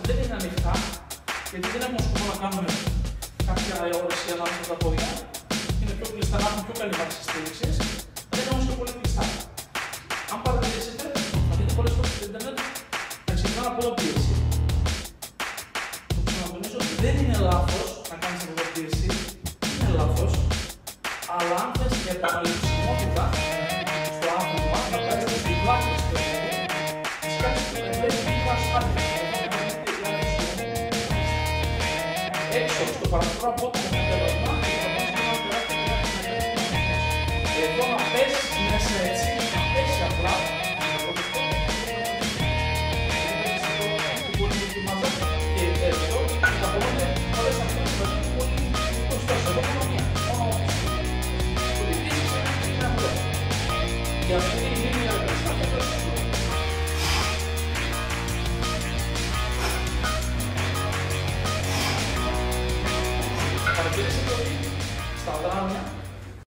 δεν είναι ανοιχτά, γιατί δεν έχουμε σκοπό να κάνουμε κάποια αιώρεση ανάμεσα τα πόδια. Είναι πιο κλειστά, να έχουν πιο καλή βάση στήριξης, δεν είναι όμως και πολύ κλειστά. Αν παρατηρήσετε, θα δείτε πολλές φορές στο Ιντερνετ να ξεκινάνε από εδώ πίεση. Το ξανατονίζω ότι δεν είναι λάθος να κάνεις από εδώ πίεση, είναι λάθος, αλλά αν θες για επαναληψιμότητα στο άθλημα, να κάνεις τις διπλάκες του παιδί, τις κάνεις και πρέπει λίγο ασφάλεια. Έξω στο παραθυρό από το μεταλλαγμά, εδώ να πέσεις μέσα έτσι, να πέσεις απλά, και εδώ θα μπορείτε όλες αυτές να δείτε πολύ κοστός. Εδώ είναι μία, μόνο όπως το λυπήσεις είναι αυτό. Για αυτή είναι η μία εργασία και αυτό είναι αυτό. Παρατηρήσετε ότι στα δράμια